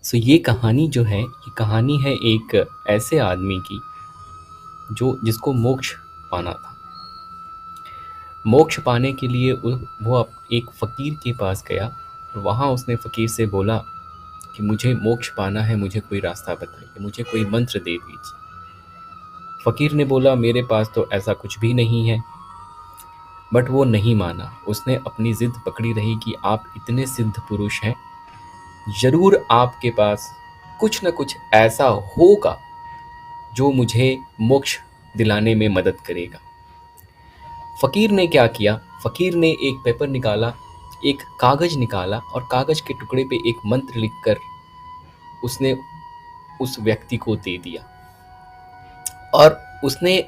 ये कहानी जो है, ये कहानी है एक ऐसे आदमी की जो जिसको मोक्ष पाना था। मोक्ष पाने के लिए एक फ़कीर के पास गया और वहाँ उसने फ़कीर से बोला कि मुझे मोक्ष पाना है, मुझे कोई रास्ता बताइए, मुझे कोई मंत्र दे दीजिए। फ़कीर ने बोला मेरे पास तो ऐसा कुछ भी नहीं है। बट वो नहीं माना, उसने अपनी ज़िद पकड़ी रही कि आप इतने सिद्ध पुरुष हैं, ज़रूर आपके पास कुछ न कुछ ऐसा होगा जो मुझे मोक्ष दिलाने में मदद करेगा। फ़कीर ने क्या किया? फ़कीर ने एक पेपर निकाला, एक कागज़ निकाला और कागज़ के टुकड़े पे एक मंत्र लिखकर उसने उस व्यक्ति को दे दिया और उसने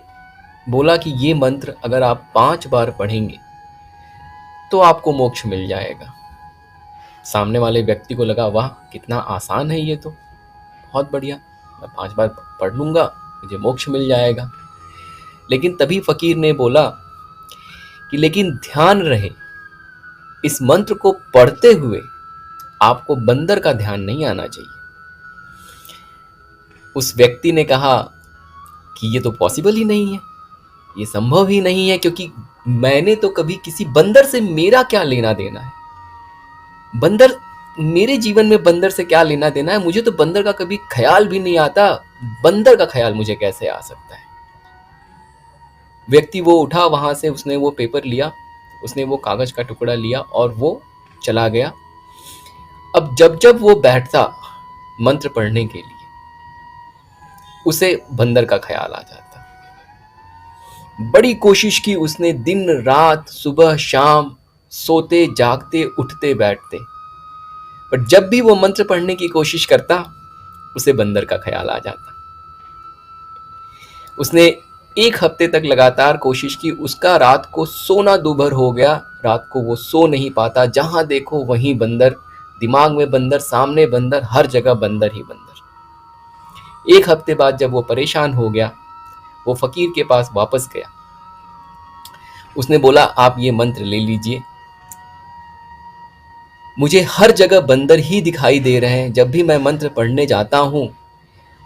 बोला कि ये मंत्र अगर आप 5 बार पढ़ेंगे तो आपको मोक्ष मिल जाएगा। सामने वाले व्यक्ति को लगा वाह कितना आसान है ये तो, बहुत बढ़िया, मैं 5 बार पढ़ लूँगा, मुझे मोक्ष मिल जाएगा। लेकिन तभी फ़कीर ने बोला कि लेकिन ध्यान रहे, इस मंत्र को पढ़ते हुए आपको बंदर का ध्यान नहीं आना चाहिए। उस व्यक्ति ने कहा कि ये तो पॉसिबल ही नहीं है, ये संभव ही नहीं है, क्योंकि मैंने तो कभी किसी बंदर से मेरा क्या लेना देना है, बंदर मेरे जीवन में बंदर से क्या लेना देना है, मुझे तो बंदर का कभी ख्याल भी नहीं आता, बंदर का ख्याल मुझे कैसे आ सकता है। व्यक्ति वो उठा वहां से, उसने वो पेपर लिया, उसने वो कागज का टुकड़ा लिया और वो चला गया। अब जब जब वो बैठता मंत्र पढ़ने के लिए, उसे बंदर का ख्याल आ जाता। बड़ी कोशिश की उसने, दिन रात सुबह शाम, सोते जागते उठते बैठते, पर जब भी वो मंत्र पढ़ने की कोशिश करता उसे बंदर का ख्याल आ जाता। उसने 1 हफ्ते तक लगातार कोशिश की, उसका रात को सोना दूभर हो गया, रात को वो सो नहीं पाता, जहां देखो वहीं बंदर, दिमाग में बंदर, सामने बंदर, हर जगह बंदर ही बंदर। 1 हफ्ते बाद जब वो परेशान हो गया, वो फ़कीर के पास वापस गया। उसने बोला आप ये मंत्र ले लीजिए, मुझे हर जगह बंदर ही दिखाई दे रहे हैं, जब भी मैं मंत्र पढ़ने जाता हूँ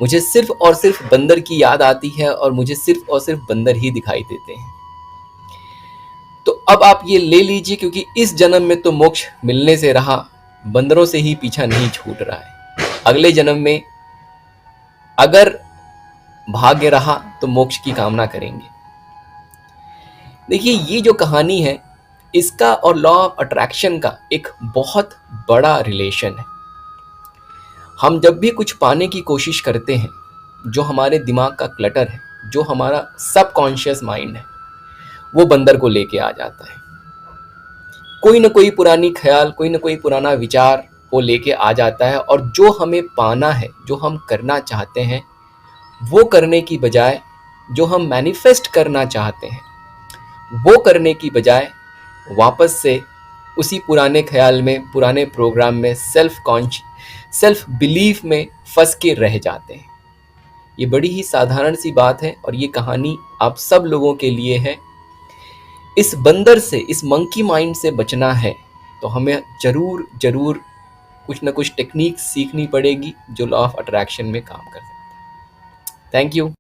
मुझे सिर्फ और सिर्फ बंदर की याद आती है और मुझे सिर्फ और सिर्फ बंदर ही दिखाई देते हैं। तो अब आप ये ले लीजिए, क्योंकि इस जन्म में तो मोक्ष मिलने से रहा, बंदरों से ही पीछा नहीं छूट रहा है। अगले जन्म में अगर भाग्य रहा तो मोक्ष की कामना करेंगे। देखिए ये जो कहानी है, इसका और लॉ ऑफ अट्रैक्शन का एक बहुत बड़ा रिलेशन है। हम जब भी कुछ पाने की कोशिश करते हैं, जो हमारे दिमाग का क्लटर है, जो हमारा सबकॉन्शियस माइंड है, वो बंदर को लेके आ जाता है। कोई ना कोई पुरानी ख्याल, कोई ना कोई पुराना विचार वो लेके आ जाता है, और जो हमें पाना है, जो हम करना चाहते हैं, वो करने की बजाय, जो हम मैनिफेस्ट करना चाहते हैं वो करने की बजाय, वापस से उसी पुराने ख्याल में, पुराने प्रोग्राम में, सेल्फ बिलीफ में फंस के रह जाते हैं। ये बड़ी ही साधारण सी बात है और ये कहानी आप सब लोगों के लिए है। इस बंदर से, इस मंकी माइंड से बचना है तो हमें जरूर जरूर कुछ ना कुछ टेक्निक सीखनी पड़ेगी जो लॉ ऑफ अट्रैक्शन में काम कर सकते हैं। Thank you.